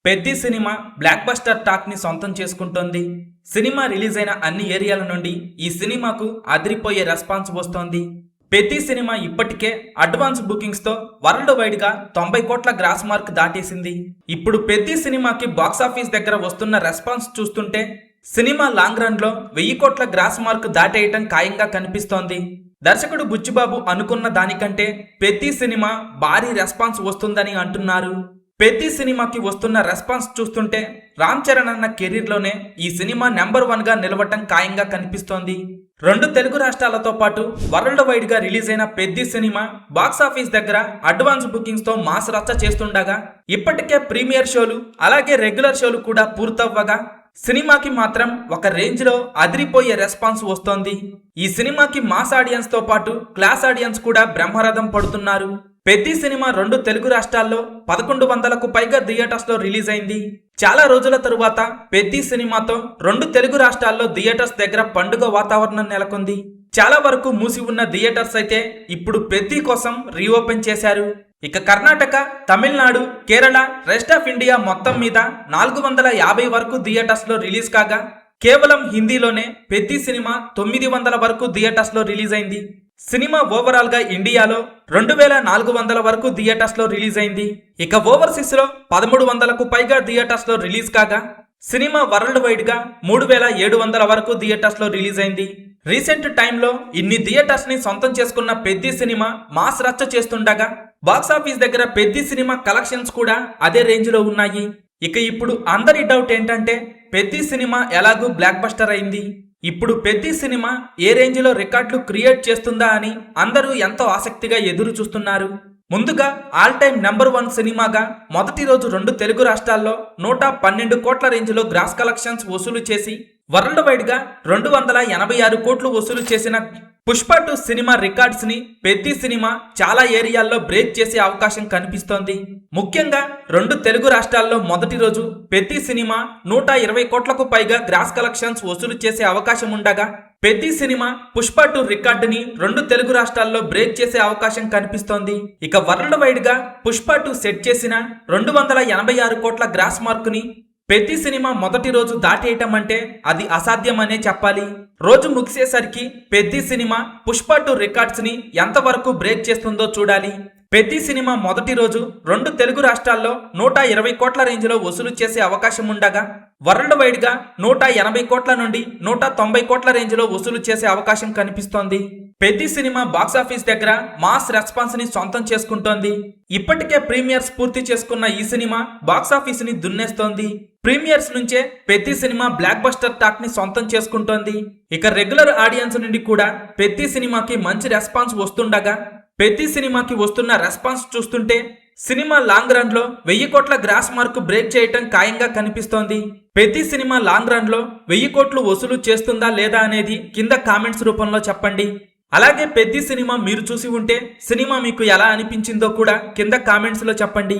Peddi cinema block buster talk ని సొంతం చేసుకుంటోంది. సినిమా రిలీజ్ అయిన అన్ని ఏరియాల నుండి ఈ సినిమాకు అదిరిపోయే రెస్పాన్స్ వస్తోంది. పెద్ది సినిమా ఇప్పటికే అడ్వాన్స్ బుకింగ్స్ తో వరల్డ్ వైడ్ గా 90 కోట్ల గ్రాస్ మార్క్ దాటేసింది. ఇప్పుడు పెద్ది సినిమాకి బాక్సాఫీస్ దగ్గర వస్తున్న రెస్పాన్స్ చూస్తుంటే సినిమా లాంగ్ రన్ లో 1000 కోట్ల గ్రాస్ మార్క్ దాటేయటం ఖాయంగా కనిపిస్తోంది. దర్శకుడు బుచ్చిబాబు అనుకున్న దానికంటే పెద్ది సినిమా భారీ రెస్పాన్స్ వస్తుందని అంటున్నారు. పెద్ది సినిమాకి వస్తున్న రెస్పాన్స్ చూస్తుంటే రామ్ చరణ్ అన్న కెరీర్ లోనే ఈ సినిమా నెంబర్ 1 గా నిలవటం ఖాయంగా కనిపిస్తోంది. 2 తెలుగు రాష్ట్రాలతో పాటు వరల్డ్ వైడ్ గా రిలీజ్ అయిన పెద్ది సినిమా బాక్సాఫీస్ దగ్గర అడ్వాన్స్ బుకింగ్స్ తో మాస్ రచ్చ చేస్తుండగా ఇప్పటికే ప్రీమియర్ షోలు అలాగే రెగ్యులర్ షోలు కూడా పూర్తవ్వగా సినిమాకి మాత్రం ఒక రేంజ్ లో అదిరిపోయే రెస్పాన్స్ వస్తోంది. ఈ సినిమాకి మాస్ ఆడియన్స్ తో పాటు క్లాస్ ఆడియన్స్ కూడా బ్రహ్మరథం పడుతున్నారు. పెద్ది సినిమా 2 తెలుగు రాష్ట్రాల్లో 1100కు పైగా థియేటర్స్ లో రిలీజ్ అయింది. చాలా రోజుల తరువాత పెద్ది సినిమాతో 2 తెలుగు రాష్ట్రాల్లో థియేటర్స్ దగ్గర పండుగ వాతావరణం నెలకొంది. చాలా వరకు మూసి ఉన్న థియేటర్స్ అయితే ఇప్పుడు పెద్ది కోసం రీఓపెన్ చేశారు. ఇక Karnataka, Tamil Nadu, Kerala, rest of India మొత్తం మీద 450 వరకు థియేటర్స్ లో రిలీజ్ కాగా కేవలం హిందీలోనే పెద్ది సినిమా 900 వరకు థియేటర్స్ లో రిలీజ్ అయింది. సినిమా ఓవరాల్ గా ఇండియాలో 2400 వరకు థియేటర్స్ లో రిలీజ్ అయింది. ఇక ఓవర్సీస్ లో 1300కు పైగా థియేటర్స్ లో రిలీజ్ కాగా సినిమా వరల్డ్ వైడ్ గా 3700 వరకు థియేటర్స్ లో రిలీజ్ అయింది. రీసెంట్ టైంలో ఇన్ని థియేటర్స్ ని సొంతం చేసుకున్న పెద్ది సినిమా మాస్ రచ్చ చేస్తుండగా బాక్సాఫీస్ దగ్గర పెద్ది సినిమా కలెక్షన్స్ కూడా అదే రేంజ్ లో ఉన్నాయి. ఇక ఇప్పుడు అందరి డౌట్ ఏంటంటే పెద్ది సినిమా ఎలాగూ బ్లాక్ బస్టర్ అయింది. ఇప్పుడు పెద్ది సినిమా ఏ రేంజ్ లో రికార్డులు క్రియేట్ చేస్తుందా అని అందరూ ఎంతో ఆసక్తిగా ఎదురు చూస్తున్నారు. ముందుగా ఆల్ టైమ్ నెంబర్ 1 సినిమాగా మొదటి రోజు 2 తెలుగు రాష్ట్రాల్లో 112 కోట్ల రేంజ్ లో గ్రాస్ కలెక్షన్స్ వసూలు చేసి వరల్డ్ వైడ్ గా 286 కోట్లు వసూలు చేసిన పుష్ప 2 సినిమా రికార్డ్స్ ని పెద్ది సినిమా చాలా ఏరియాల్లో బ్రేక్ చేసే అవకాశం కనిపిస్తోంది. ముఖ్యంగా 2 తెలుగు రాష్ట్రాల్లో మొదటి రోజు పెద్ది సినిమా 120 కోట్లకు పైగా గ్రాస్ కలెక్షన్స్ వసూలు చేసే అవకాశం ఉండగా పెద్ది సినిమా పుష్ప 2 రికార్డుని 2 తెలుగు రాష్ట్రాల్లో బ్రేక్ చేసే అవకాశం కనిపిస్తోంది. ఇక వరల్డ్ వైడ్ గా పుష్ప 2 సెట్ చేసిన 286 కోట్ల గ్రాస్ మార్క్ ని పెద్ది సినిమా మొదటి రోజు దాటేయటం అంటే అది అసాధ్యమనే చెప్పాలి. రోజు ముగిసేసరికి పెద్ది సినిమా పుష్ప 2 రికార్డ్స్ ని ఎంతవరకు బ్రేక్ చేస్తుందో చూడాలి. పెద్ది సినిమా మొదటి రోజు 2 తెలుగు రాష్ట్రాల్లో 120 కోట్ల రేంజ్ లో వసూలు చేసే అవకాశం ఉండగా వరల్డ్ వైడ్ గా 180 కోట్ల నుండి 190 కోట్ల రేంజ్ లో వసూలు చేసే అవకాశం కనిపిస్తోంది. పెద్ది సినిమా బాక్సాఫీస్ దగ్గర మాస్ రెస్పాన్స్ ని సొంతం చేసుకుంటోంది. ఇప్పటికే ప్రీమియర్స్ పూర్తి చేసుకున్న ఈ సినిమా బాక్సాఫీస్ ని దున్నేస్తోంది. ప్రీమియర్స్ నుంచే Peddi cinema block buster talk ని సొంతం చేసుకుంటోంది. ఇక రెగ్యులర్ ఆడియన్స్ నుండి కూడా పెద్ది సినిమాకి మంచి రెస్పాన్స్ వస్తుండగా పెద్ది సినిమాకి వస్తున్న రెస్పాన్స్ చూస్తుంటే సినిమా లాంగ్ రన్ లో 1000 కోట్ల గ్రాస్ మార్క్ బ్రేక్ చేయటం ఖాయంగా కనిపిస్తోంది. పెద్ది సినిమా లాంగ్ రన్ లో 1000 కోట్లు వసూలు చేస్తుందా లేదా అనేది కింద కామెంట్స్ రూపంలో చెప్పండి. అలాగే పెద్ది సినిమా మీరు చూసి ఉంటే సినిమా మీకు ఎలా అనిపించిందో కూడా కింద కామెంట్స్ లో చెప్పండి.